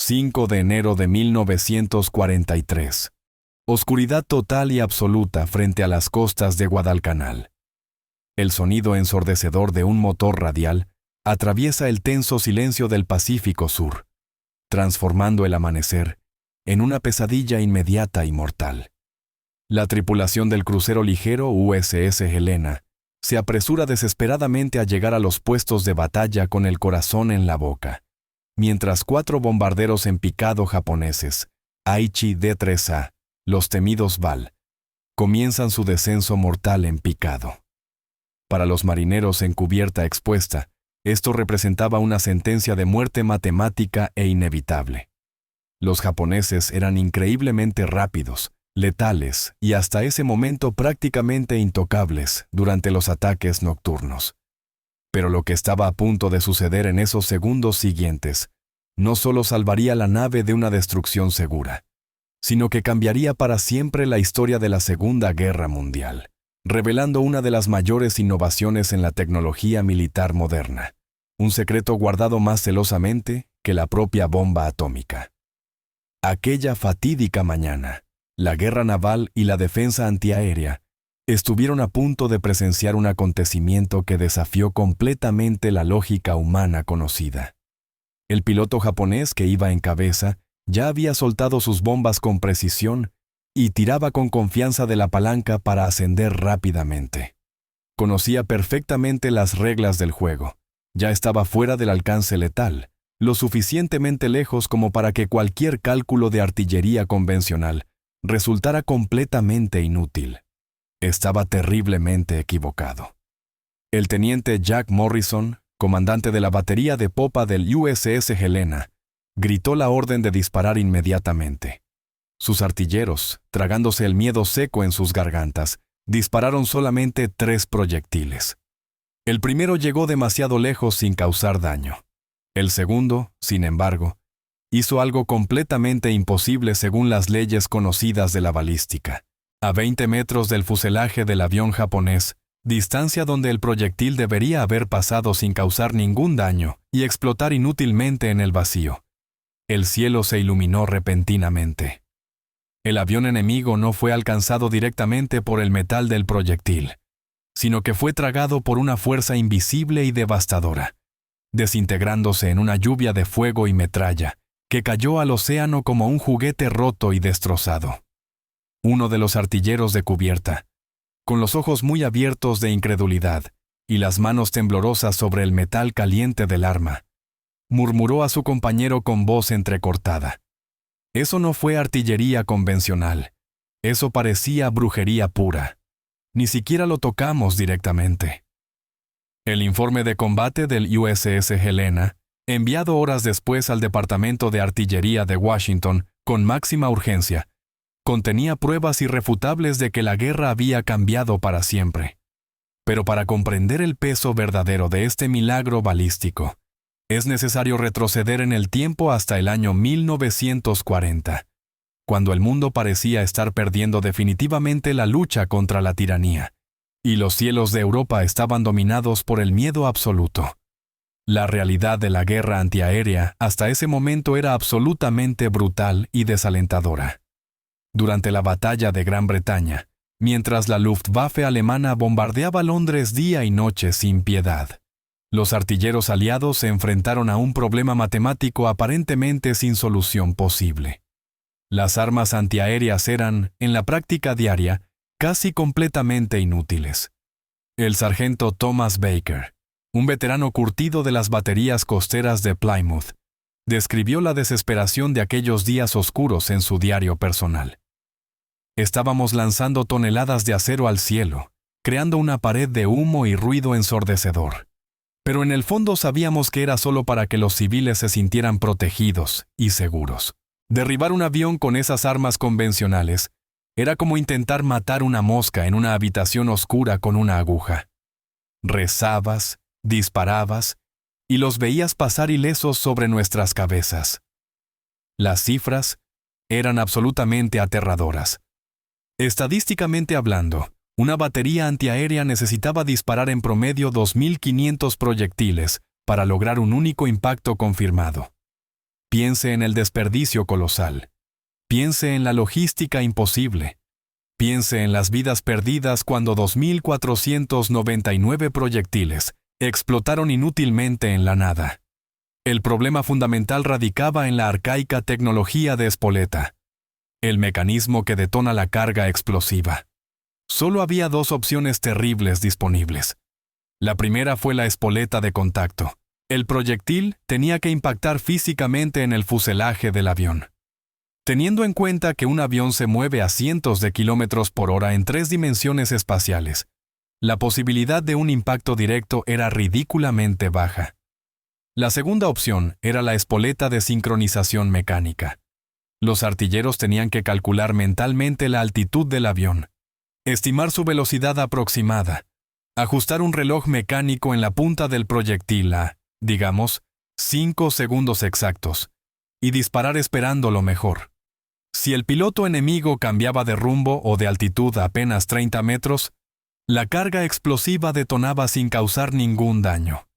5 de enero de 1943. Oscuridad total y absoluta frente a las costas de Guadalcanal. El sonido ensordecedor de un motor radial atraviesa el tenso silencio del Pacífico Sur, transformando el amanecer en una pesadilla inmediata y mortal. La tripulación del crucero ligero USS Helena se apresura desesperadamente a llegar a los puestos de batalla con el corazón en la boca, mientras 4 bombarderos en picado japoneses, Aichi D-3A, los temidos Val, comienzan su descenso mortal en picado. Para los marineros en cubierta expuesta, esto representaba una sentencia de muerte matemática e inevitable. Los japoneses eran increíblemente rápidos, letales y hasta ese momento prácticamente intocables durante los ataques nocturnos. Pero lo que estaba a punto de suceder en esos segundos siguientes no solo salvaría la nave de una destrucción segura, sino que cambiaría para siempre la historia de la Segunda Guerra Mundial, revelando una de las mayores innovaciones en la tecnología militar moderna, un secreto guardado más celosamente que la propia bomba atómica. Aquella fatídica mañana, la guerra naval y la defensa antiaérea estuvieron a punto de presenciar un acontecimiento que desafió completamente la lógica humana conocida. El piloto japonés que iba en cabeza ya había soltado sus bombas con precisión y tiraba con confianza de la palanca para ascender rápidamente. Conocía perfectamente las reglas del juego. Ya estaba fuera del alcance letal, lo suficientemente lejos como para que cualquier cálculo de artillería convencional resultara completamente inútil. Estaba terriblemente equivocado. El teniente Jack Morrison, comandante de la batería de popa del USS Helena, gritó la orden de disparar inmediatamente. Sus artilleros, tragándose el miedo seco en sus gargantas, dispararon solamente 3 proyectiles. El primero llegó demasiado lejos sin causar daño. El segundo, sin embargo, hizo algo completamente imposible según las leyes conocidas de la balística. A 20 metros del fuselaje del avión japonés, distancia donde el proyectil debería haber pasado sin causar ningún daño y explotar inútilmente en el vacío. El cielo se iluminó repentinamente. El avión enemigo no fue alcanzado directamente por el metal del proyectil, sino que fue tragado por una fuerza invisible y devastadora, desintegrándose en una lluvia de fuego y metralla, que cayó al océano como un juguete roto y destrozado. Uno de los artilleros de cubierta, con los ojos muy abiertos de incredulidad y las manos temblorosas sobre el metal caliente del arma, murmuró a su compañero con voz entrecortada: «Eso no fue artillería convencional. Eso parecía brujería pura. Ni siquiera lo tocamos directamente». El informe de combate del USS Helena, enviado horas después al Departamento de Artillería de Washington con máxima urgencia, contenía pruebas irrefutables de que la guerra había cambiado para siempre. Pero para comprender el peso verdadero de este milagro balístico, es necesario retroceder en el tiempo hasta el año 1940, cuando el mundo parecía estar perdiendo definitivamente la lucha contra la tiranía, y los cielos de Europa estaban dominados por el miedo absoluto. La realidad de la guerra antiaérea hasta ese momento era absolutamente brutal y desalentadora. Durante la batalla de Gran Bretaña, mientras la Luftwaffe alemana bombardeaba Londres día y noche sin piedad, los artilleros aliados se enfrentaron a un problema matemático aparentemente sin solución posible. Las armas antiaéreas eran, en la práctica diaria, casi completamente inútiles. El sargento Thomas Baker, un veterano curtido de las baterías costeras de Plymouth, describió la desesperación de aquellos días oscuros en su diario personal. «Estábamos lanzando toneladas de acero al cielo, creando una pared de humo y ruido ensordecedor. Pero en el fondo sabíamos que era solo para que los civiles se sintieran protegidos y seguros. Derribar un avión con esas armas convencionales era como intentar matar una mosca en una habitación oscura con una aguja. Rezabas, disparabas, y los veías pasar ilesos sobre nuestras cabezas. Las cifras eran absolutamente aterradoras. Estadísticamente hablando, una batería antiaérea necesitaba disparar en promedio 2.500 proyectiles para lograr un único impacto confirmado. Piense en el desperdicio colosal. Piense en la logística imposible. Piense en las vidas perdidas cuando 2.499 proyectiles explotaron inútilmente en la nada. El problema fundamental radicaba en la arcaica tecnología de espoleta, el mecanismo que detona la carga explosiva. Solo había dos opciones terribles disponibles. La primera fue la espoleta de contacto. El proyectil tenía que impactar físicamente en el fuselaje del avión. Teniendo en cuenta que un avión se mueve a cientos de kilómetros por hora en 3 dimensiones espaciales, la posibilidad de un impacto directo era ridículamente baja. La segunda opción era la espoleta de sincronización mecánica. Los artilleros tenían que calcular mentalmente la altitud del avión, estimar su velocidad aproximada, ajustar un reloj mecánico en la punta del proyectil a, digamos, 5 segundos exactos, y disparar esperando lo mejor. Si el piloto enemigo cambiaba de rumbo o de altitud a apenas 30 metros, la carga explosiva detonaba sin causar ningún daño.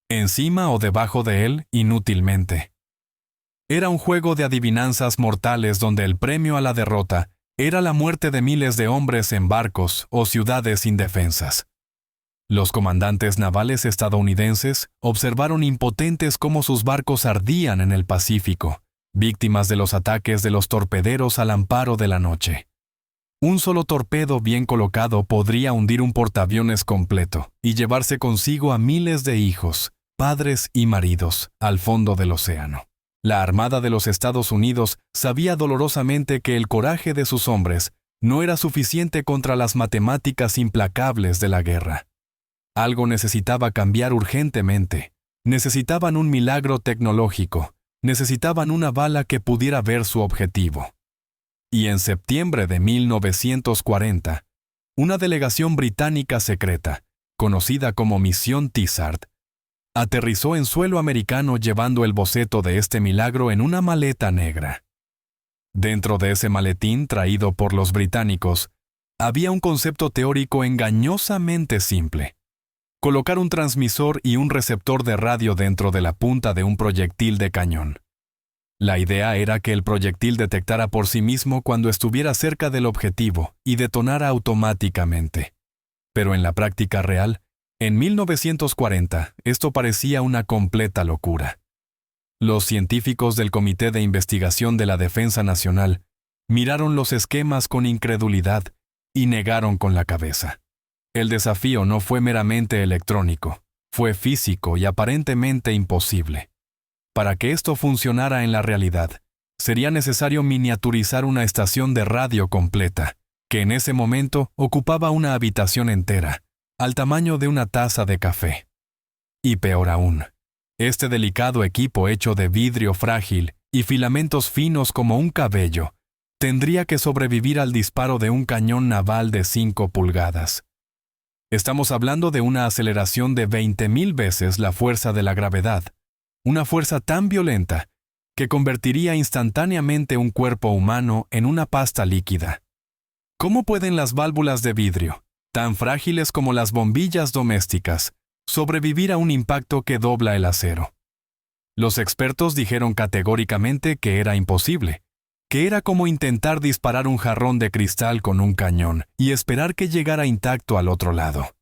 Encima o debajo de él, inútilmente. Era un juego de adivinanzas mortales donde el premio a la derrota era la muerte de miles de hombres en barcos o ciudades indefensas. Los comandantes navales estadounidenses observaron impotentes cómo sus barcos ardían en el Pacífico, víctimas de los ataques de los torpederos al amparo de la noche. Un solo torpedo bien colocado podría hundir un portaaviones completo y llevarse consigo a miles de hijos, padres y maridos al fondo del océano. La Armada de los Estados Unidos sabía dolorosamente que el coraje de sus hombres no era suficiente contra las matemáticas implacables de la guerra. Algo necesitaba cambiar urgentemente. Necesitaban un milagro tecnológico. Necesitaban una bala que pudiera ver su objetivo. Y en septiembre de 1940, una delegación británica secreta, conocida como Misión Tizard, aterrizó en suelo americano llevando el boceto de este milagro en una maleta negra. Dentro de ese maletín traído por los británicos, había un concepto teórico engañosamente simple: colocar un transmisor y un receptor de radio dentro de la punta de un proyectil de cañón. La idea era que el proyectil detectara por sí mismo cuando estuviera cerca del objetivo y detonara automáticamente. Pero en la práctica real, en 1940, esto parecía una completa locura. Los científicos del Comité de Investigación de la Defensa Nacional miraron los esquemas con incredulidad y negaron con la cabeza. El desafío no fue meramente electrónico, fue físico y aparentemente imposible. Para que esto funcionara en la realidad, sería necesario miniaturizar una estación de radio completa, que en ese momento ocupaba una habitación entera, al tamaño de una taza de café. Y peor aún, este delicado equipo hecho de vidrio frágil y filamentos finos como un cabello, tendría que sobrevivir al disparo de un cañón naval de 5 pulgadas. Estamos hablando de una aceleración de 20.000 veces la fuerza de la gravedad, una fuerza tan violenta que convertiría instantáneamente un cuerpo humano en una pasta líquida. ¿Cómo pueden las válvulas de vidrio, tan frágiles como las bombillas domésticas, sobrevivir a un impacto que dobla el acero? Los expertos dijeron categóricamente que era imposible, que era como intentar disparar un jarrón de cristal con un cañón y esperar que llegara intacto al otro lado.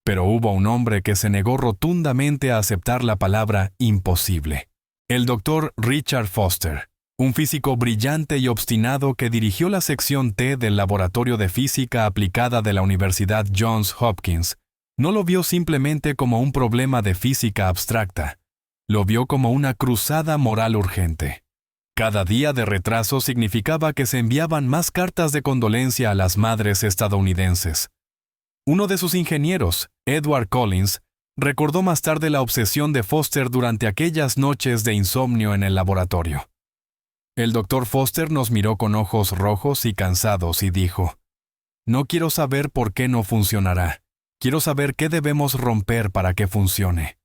Pero hubo un hombre que se negó rotundamente a aceptar la palabra imposible. El doctor Richard Foster, un físico brillante y obstinado que dirigió la sección T del Laboratorio de Física Aplicada de la Universidad Johns Hopkins, no lo vio simplemente como un problema de física abstracta, lo vio como una cruzada moral urgente. Cada día de retraso significaba que se enviaban más cartas de condolencia a las madres estadounidenses. Uno de sus ingenieros, Edward Collins, recordó más tarde la obsesión de Foster durante aquellas noches de insomnio en el laboratorio. El doctor Foster nos miró con ojos rojos y cansados y dijo: «No quiero saber por qué no funcionará. Quiero saber qué debemos romper para que funcione.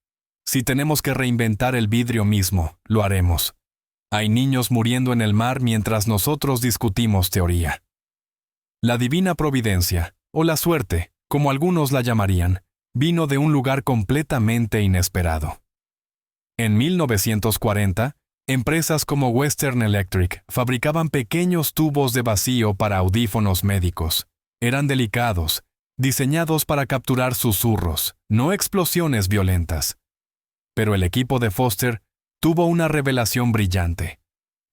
Si tenemos que reinventar el vidrio mismo, lo haremos. Hay niños muriendo en el mar mientras nosotros discutimos teoría». La divina providencia, o la suerte, como algunos la llamarían, vino de un lugar completamente inesperado. En 1940, Empresas como Western Electric fabricaban pequeños tubos de vacío para audífonos médicos. Eran delicados, diseñados para capturar susurros, no explosiones violentas. Pero el equipo de Foster tuvo una revelación brillante.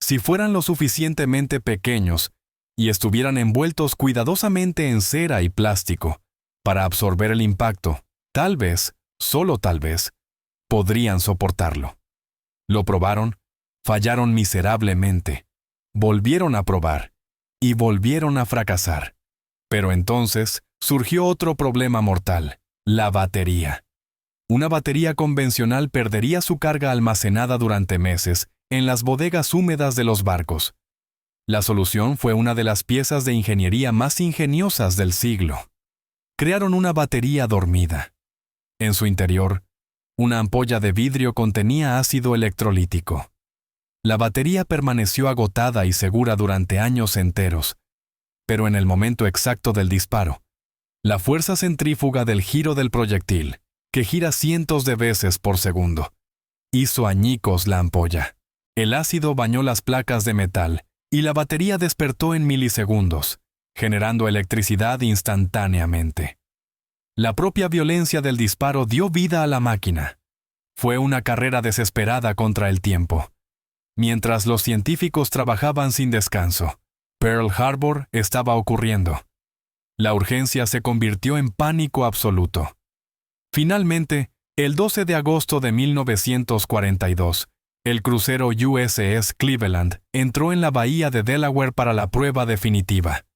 Si fueran lo suficientemente pequeños y estuvieran envueltos cuidadosamente en cera y plástico para absorber el impacto, tal vez, solo tal vez, podrían soportarlo. Lo probaron, fallaron miserablemente, volvieron a probar y volvieron a fracasar. Pero entonces surgió otro problema mortal: la batería. Una batería convencional perdería su carga almacenada durante meses en las bodegas húmedas de los barcos. La solución fue una de las piezas de ingeniería más ingeniosas del siglo. Crearon una batería dormida. En su interior, una ampolla de vidrio contenía ácido electrolítico. La batería permaneció agotada y segura durante años enteros, pero en el momento exacto del disparo, la fuerza centrífuga del giro del proyectil, que gira cientos de veces por segundo, hizo añicos la ampolla. El ácido bañó las placas de metal y la batería despertó en milisegundos, generando electricidad instantáneamente. La propia violencia del disparo dio vida a la máquina. Fue una carrera desesperada contra el tiempo. Mientras los científicos trabajaban sin descanso, Pearl Harbor estaba ocurriendo. La urgencia se convirtió en pánico absoluto. Finalmente, el 12 de agosto de 1942, el crucero USS Cleveland entró en la bahía de Delaware para la prueba definitiva.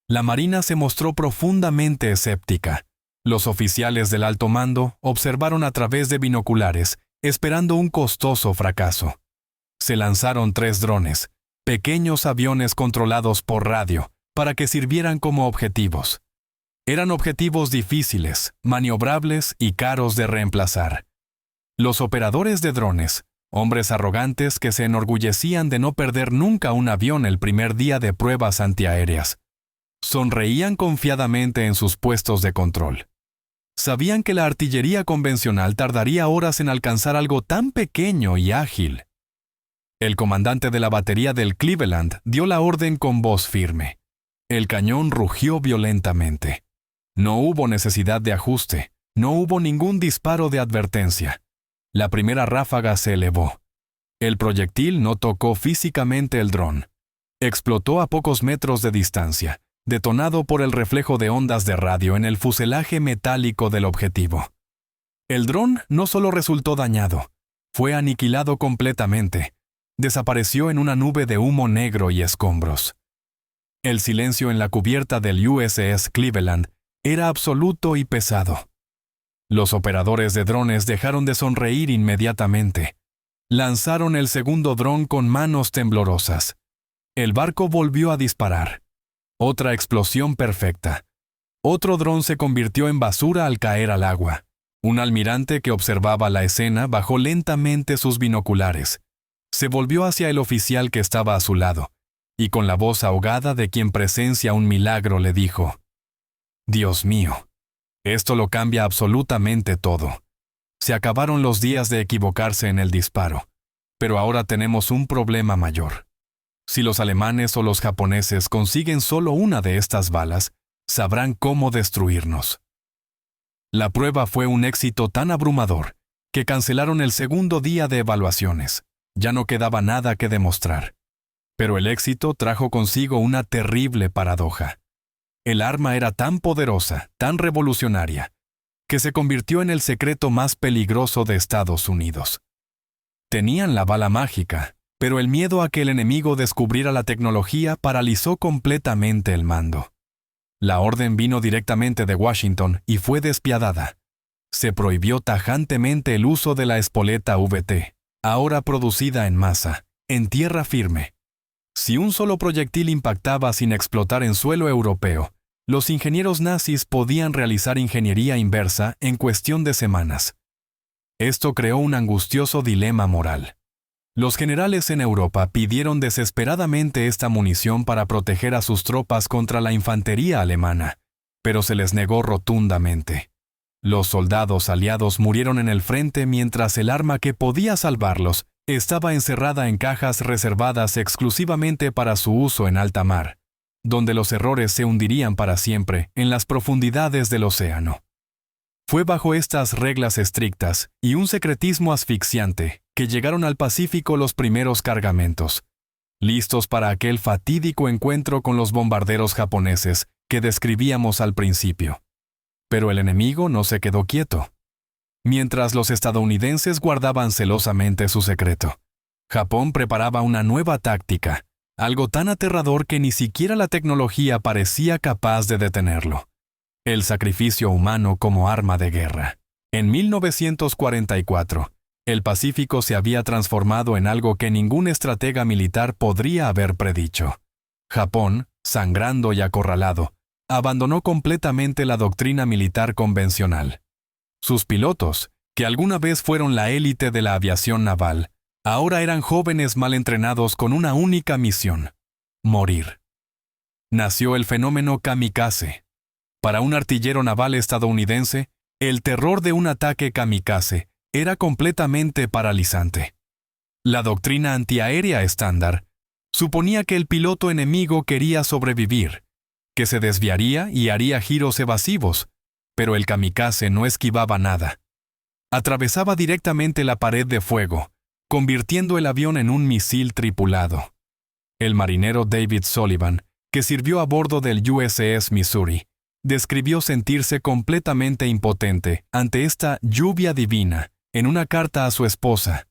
La Marina se mostró profundamente escéptica. Los oficiales del alto mando observaron a través de binoculares, esperando un costoso fracaso. Se lanzaron 3 drones, pequeños aviones controlados por radio, para que sirvieran como objetivos. Eran objetivos difíciles, maniobrables y caros de reemplazar. Los operadores de drones, hombres arrogantes que se enorgullecían de no perder nunca un avión el primer día de pruebas antiaéreas, sonreían confiadamente en sus puestos de control. Sabían que la artillería convencional tardaría horas en alcanzar algo tan pequeño y ágil. El comandante de la batería del Cleveland dio la orden con voz firme. El cañón rugió violentamente. No hubo necesidad de ajuste, no hubo ningún disparo de advertencia. La primera ráfaga se elevó. El proyectil no tocó físicamente el dron. Explotó a pocos metros de distancia, detonado por el reflejo de ondas de radio en el fuselaje metálico del objetivo. El dron no solo resultó dañado, fue aniquilado completamente. Desapareció en una nube de humo negro y escombros. El silencio en la cubierta del USS Cleveland era absoluto y pesado. Los operadores de drones dejaron de sonreír inmediatamente. Lanzaron el segundo dron con manos temblorosas. El barco volvió a disparar. Otra explosión perfecta. Otro dron se convirtió en basura al caer al agua. Un almirante que observaba la escena bajó lentamente sus binoculares. Se volvió hacia el oficial que estaba a su lado, y con la voz ahogada de quien presencia un milagro le dijo: «Dios mío, esto lo cambia absolutamente todo. Se acabaron los días de equivocarse en el disparo, pero ahora tenemos un problema mayor. Si los alemanes o los japoneses consiguen solo una de estas balas, sabrán cómo destruirnos». La prueba fue un éxito tan abrumador que cancelaron el segundo día de evaluaciones. Ya no quedaba nada que demostrar. Pero el éxito trajo consigo una terrible paradoja. El arma era tan poderosa, tan revolucionaria, que se convirtió en el secreto más peligroso de Estados Unidos. Tenían la bala mágica, pero el miedo a que el enemigo descubriera la tecnología paralizó completamente el mando. La orden vino directamente de Washington y fue despiadada. Se prohibió tajantemente el uso de la espoleta VT, ahora producida en masa, en tierra firme. Si un solo proyectil impactaba sin explotar en suelo europeo, los ingenieros nazis podían realizar ingeniería inversa en cuestión de semanas. Esto creó un angustioso dilema moral. Los generales en Europa pidieron desesperadamente esta munición para proteger a sus tropas contra la infantería alemana, pero se les negó rotundamente. Los soldados aliados murieron en el frente mientras el arma que podía salvarlos estaba encerrada en cajas reservadas exclusivamente para su uso en alta mar, donde los errores se hundirían para siempre en las profundidades del océano. Fue bajo estas reglas estrictas y un secretismo asfixiante que llegaron al Pacífico los primeros cargamentos, listos para aquel fatídico encuentro con los bombarderos japoneses que describíamos al principio. Pero el enemigo no se quedó quieto. Mientras los estadounidenses guardaban celosamente su secreto, Japón preparaba una nueva táctica, algo tan aterrador que ni siquiera la tecnología parecía capaz de detenerlo: el sacrificio humano como arma de guerra. En 1944, el Pacífico se había transformado en algo que ningún estratega militar podría haber predicho. Japón, sangrando y acorralado, abandonó completamente la doctrina militar convencional. Sus pilotos, que alguna vez fueron la élite de la aviación naval, ahora eran jóvenes mal entrenados con una única misión: morir. Nació el fenómeno kamikaze. Para un artillero naval estadounidense, el terror de un ataque kamikaze era completamente paralizante. La doctrina antiaérea estándar suponía que el piloto enemigo quería sobrevivir, que se desviaría y haría giros evasivos, pero el kamikaze no esquivaba nada. Atravesaba directamente la pared de fuego, convirtiendo el avión en un misil tripulado. El marinero David Sullivan, que sirvió a bordo del USS Missouri, describió sentirse completamente impotente ante esta lluvia divina en una carta a su esposa.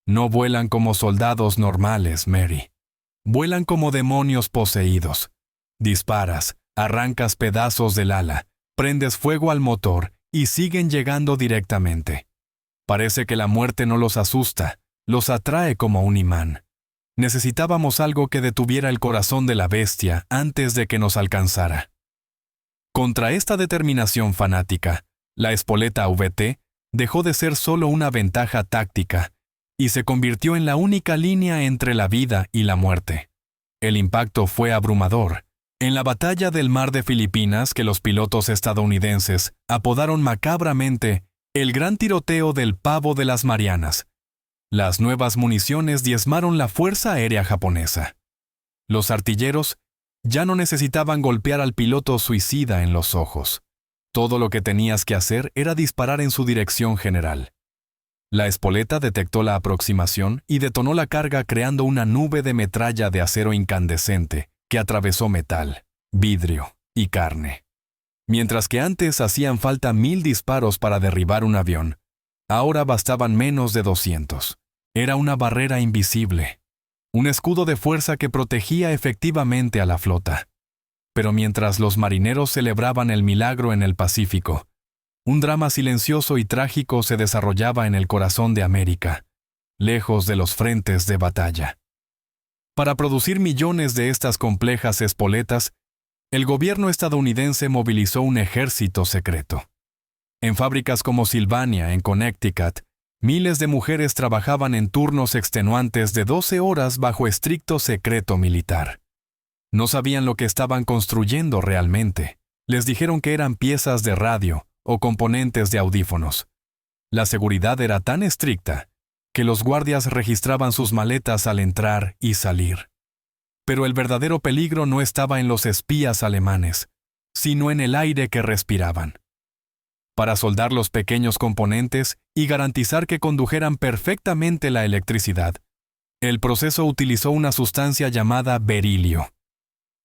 No vuelan como soldados normales, Mary. Vuelan como demonios poseídos. Disparas, arrancas pedazos del ala, prendes fuego al motor y siguen llegando directamente. Parece que la muerte no los asusta, los atrae como un imán. Necesitábamos algo que detuviera el corazón de la bestia antes de que nos alcanzara. Contra esta determinación fanática, la espoleta VT dejó de ser solo una ventaja táctica y se convirtió en la única línea entre la vida y la muerte. El impacto fue abrumador. En la batalla del Mar de Filipinas, que los pilotos estadounidenses apodaron macabramente el gran tiroteo del Pavo de las Marianas, las nuevas municiones diezmaron la fuerza aérea japonesa. Los artilleros ya no necesitaban golpear al piloto suicida en los ojos. Todo lo que tenías que hacer era disparar en su dirección general. La espoleta detectó la aproximación y detonó la carga creando una nube de metralla de acero incandescente que atravesó metal, vidrio y carne. Mientras que antes hacían falta 1000 disparos para derribar un avión, ahora bastaban menos de 200. Era una barrera invisible, un escudo de fuerza que protegía efectivamente a la flota. Pero mientras los marineros celebraban el milagro en el Pacífico, un drama silencioso y trágico se desarrollaba en el corazón de América, lejos de los frentes de batalla. Para producir millones de estas complejas espoletas, el gobierno estadounidense movilizó un ejército secreto. En fábricas como Sylvania, en Connecticut, miles de mujeres trabajaban en turnos extenuantes de 12 horas bajo estricto secreto militar. No sabían lo que estaban construyendo realmente. Les dijeron que eran piezas de radio o componentes de audífonos. La seguridad era tan estricta que los guardias registraban sus maletas al entrar y salir. Pero el verdadero peligro no estaba en los espías alemanes, sino en el aire que respiraban. Para soldar los pequeños componentes y garantizar que condujeran perfectamente la electricidad, el proceso utilizó una sustancia llamada berilio.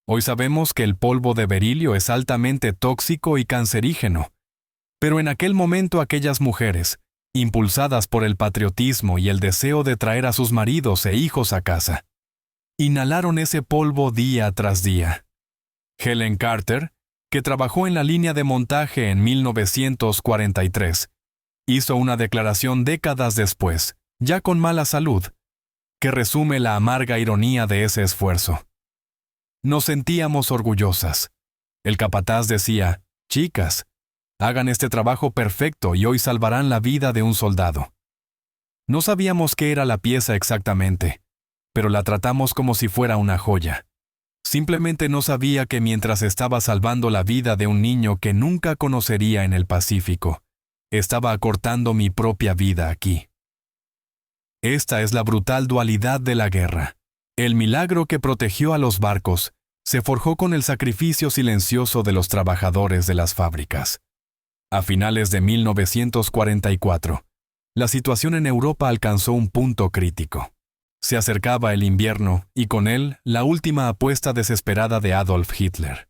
Hoy sabemos que el polvo de berilio es altamente tóxico y cancerígeno, pero en aquel momento aquellas mujeres, impulsadas por el patriotismo y el deseo de traer a sus maridos e hijos a casa, inhalaron ese polvo día tras día. Helen Carter, que trabajó en la línea de montaje en 1943, hizo una declaración décadas después, ya con mala salud, que resume la amarga ironía de ese esfuerzo. Nos sentíamos orgullosas. El capataz decía: «Chicas, hagan este trabajo perfecto y hoy salvarán la vida de un soldado». No sabíamos qué era la pieza exactamente, pero la tratamos como si fuera una joya. Simplemente no sabía que mientras estaba salvando la vida de un niño que nunca conocería en el Pacífico, estaba acortando mi propia vida aquí. Esta es la brutal dualidad de la guerra. El milagro que protegió a los barcos se forjó con el sacrificio silencioso de los trabajadores de las fábricas. A finales de 1944, la situación en Europa alcanzó un punto crítico. Se acercaba el invierno y con él la última apuesta desesperada de Adolf Hitler.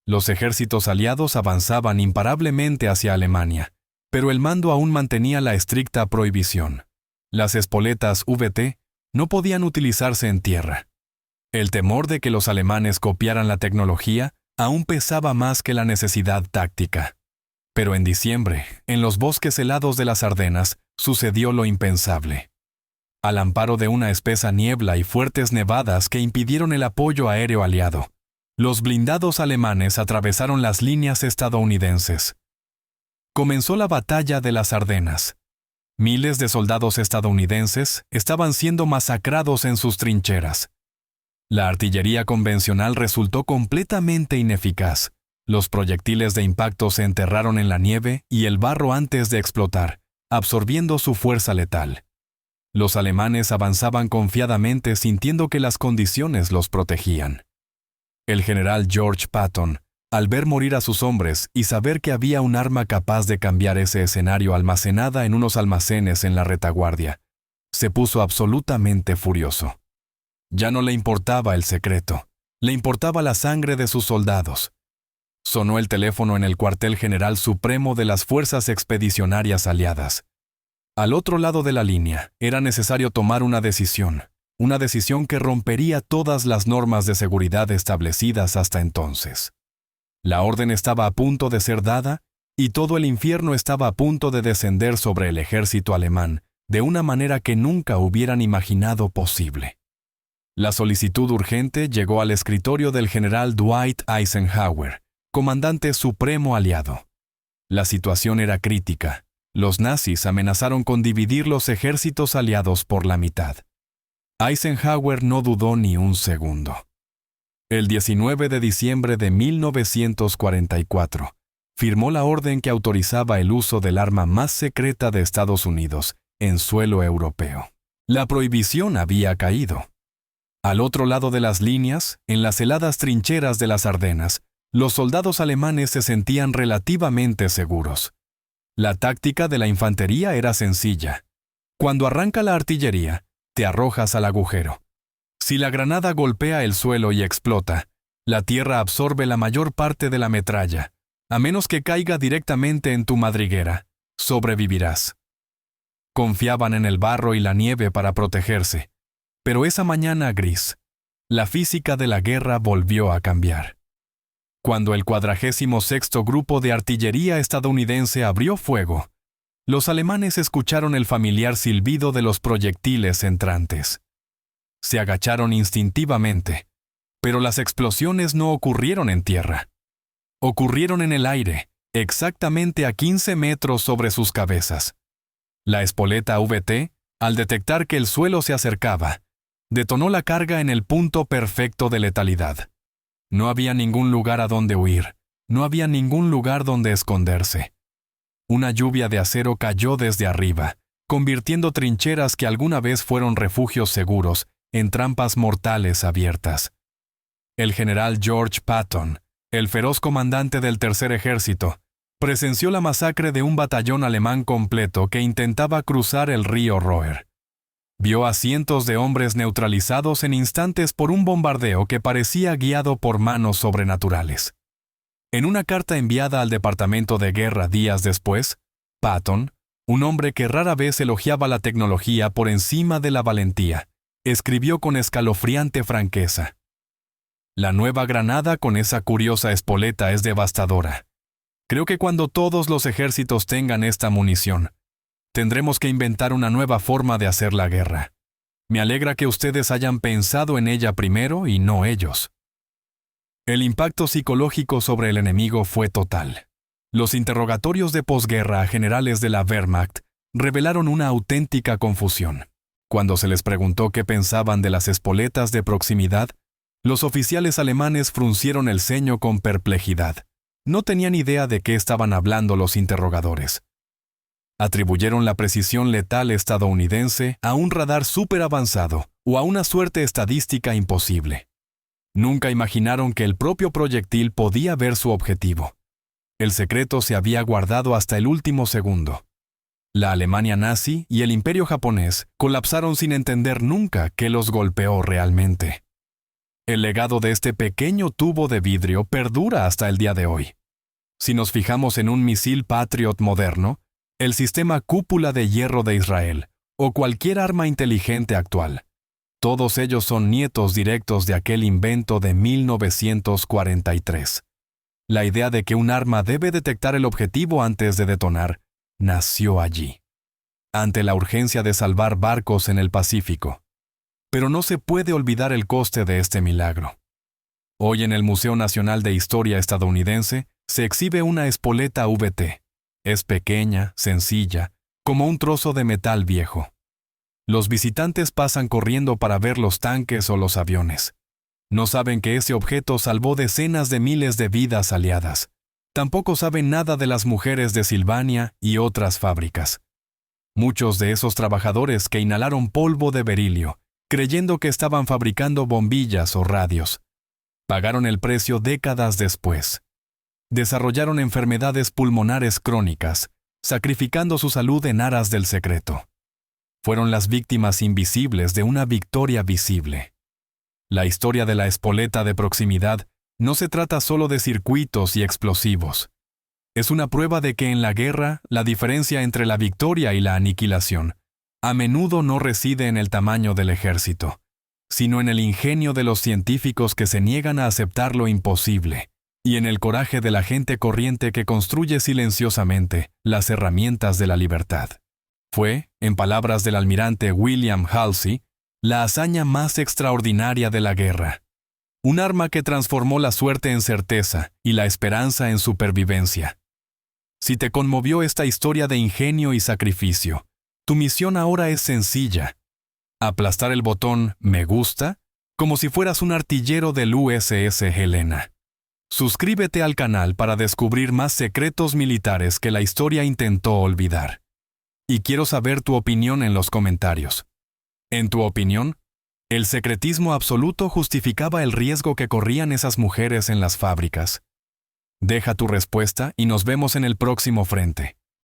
Los ejércitos aliados avanzaban imparablemente hacia Alemania, pero el mando aún mantenía la estricta prohibición. Las espoletas VT no podían utilizarse en tierra. El temor de que los alemanes copiaran la tecnología aún pesaba más que la necesidad táctica. Pero en diciembre, en los bosques helados de las Ardenas, sucedió lo impensable. Al amparo de una espesa niebla y fuertes nevadas que impidieron el apoyo aéreo aliado, los blindados alemanes atravesaron las líneas estadounidenses. Comenzó la batalla de las Ardenas. Miles de soldados estadounidenses estaban siendo masacrados en sus trincheras. La artillería convencional resultó completamente ineficaz. Los proyectiles de impacto se enterraron en la nieve y el barro antes de explotar, absorbiendo su fuerza letal. Los alemanes avanzaban confiadamente sintiendo que las condiciones los protegían. El general George Patton, al ver morir a sus hombres y saber que había un arma capaz de cambiar ese escenario almacenada en unos almacenes en la retaguardia, se puso absolutamente furioso. Ya no le importaba el secreto, le importaba la sangre de sus soldados. Sonó el teléfono en el cuartel general supremo de las Fuerzas Expedicionarias Aliadas. Al otro lado de la línea, era necesario tomar una decisión que rompería todas las normas de seguridad establecidas hasta entonces. La orden estaba a punto de ser dada y todo el infierno estaba a punto de descender sobre el ejército alemán de una manera que nunca hubieran imaginado posible. La solicitud urgente llegó al escritorio del general Dwight Eisenhower, comandante supremo aliado. La situación era crítica. Los nazis amenazaron con dividir los ejércitos aliados por la mitad. Eisenhower no dudó ni un segundo. El 19 de diciembre de 1944, firmó la orden que autorizaba el uso del arma más secreta de Estados Unidos en suelo europeo. La prohibición había caído. Al otro lado de las líneas, en las heladas trincheras de las Ardenas, los soldados alemanes se sentían relativamente seguros. La táctica de la infantería era sencilla. Cuando arranca la artillería, te arrojas al agujero. Si la granada golpea el suelo y explota, la tierra absorbe la mayor parte de la metralla. A menos que caiga directamente en tu madriguera, sobrevivirás. Confiaban en el barro y la nieve para protegerse. Pero esa mañana gris, la física de la guerra volvió a cambiar. Cuando el 46º Grupo de Artillería estadounidense abrió fuego, los alemanes escucharon el familiar silbido de los proyectiles entrantes. Se agacharon instintivamente, pero las explosiones no ocurrieron en tierra. Ocurrieron en el aire, exactamente a 15 metros sobre sus cabezas. La espoleta VT, al detectar que el suelo se acercaba, detonó la carga en el punto perfecto de letalidad. No había ningún lugar a donde huir, no había ningún lugar donde esconderse. Una lluvia de acero cayó desde arriba, convirtiendo trincheras que alguna vez fueron refugios seguros en trampas mortales abiertas. El general George Patton, el feroz comandante del Tercer Ejército, presenció la masacre de un batallón alemán completo que intentaba cruzar el río Roer. Vio a cientos de hombres neutralizados en instantes por un bombardeo que parecía guiado por manos sobrenaturales. En una carta enviada al Departamento de Guerra días después, Patton, un hombre que rara vez elogiaba la tecnología por encima de la valentía, escribió con escalofriante franqueza: «La nueva granada con esa curiosa espoleta es devastadora. Creo que cuando todos los ejércitos tengan esta munición, tendremos que inventar una nueva forma de hacer la guerra. Me alegra que ustedes hayan pensado en ella primero y no ellos». El impacto psicológico sobre el enemigo fue total. Los interrogatorios de posguerra a generales de la Wehrmacht revelaron una auténtica confusión. Cuando se les preguntó qué pensaban de las espoletas de proximidad, los oficiales alemanes fruncieron el ceño con perplejidad. No tenían idea de qué estaban hablando los interrogadores. Atribuyeron la precisión letal estadounidense a un radar súper avanzado o a una suerte estadística imposible. Nunca imaginaron que el propio proyectil podía ver su objetivo. El secreto se había guardado hasta el último segundo. La Alemania nazi y el Imperio japonés colapsaron sin entender nunca qué los golpeó realmente. El legado de este pequeño tubo de vidrio perdura hasta el día de hoy. Si nos fijamos en un misil Patriot moderno, el sistema cúpula de hierro de Israel o cualquier arma inteligente actual, todos ellos son nietos directos de aquel invento de 1943. La idea de que un arma debe detectar el objetivo antes de detonar nació allí, ante la urgencia de salvar barcos en el Pacífico. Pero no se puede olvidar el coste de este milagro. Hoy en el Museo Nacional de Historia estadounidense se exhibe una espoleta VT. Es pequeña, sencilla, como un trozo de metal viejo. Los visitantes pasan corriendo para ver los tanques o los aviones. No saben que ese objeto salvó decenas de miles de vidas aliadas. Tampoco saben nada de las mujeres de Sylvania y otras fábricas. Muchos de esos trabajadores que inhalaron polvo de berilio, creyendo que estaban fabricando bombillas o radios, pagaron el precio décadas después. Desarrollaron enfermedades pulmonares crónicas, sacrificando su salud en aras del secreto. Fueron las víctimas invisibles de una victoria visible. La historia de la espoleta de proximidad no se trata solo de circuitos y explosivos. Es una prueba de que en la guerra, la diferencia entre la victoria y la aniquilación a menudo no reside en el tamaño del ejército, sino en el ingenio de los científicos que se niegan a aceptar lo imposible, y en el coraje de la gente corriente que construye silenciosamente las herramientas de la libertad. Fue, en palabras del almirante William Halsey, la hazaña más extraordinaria de la guerra. Un arma que transformó la suerte en certeza y la esperanza en supervivencia. Si te conmovió esta historia de ingenio y sacrificio, tu misión ahora es sencilla. Aplastar el botón «Me gusta» como si fueras un artillero del USS Helena. Suscríbete al canal para descubrir más secretos militares que la historia intentó olvidar. Y quiero saber tu opinión en los comentarios. En tu opinión, ¿el secretismo absoluto justificaba el riesgo que corrían esas mujeres en las fábricas? Deja tu respuesta y nos vemos en el próximo frente.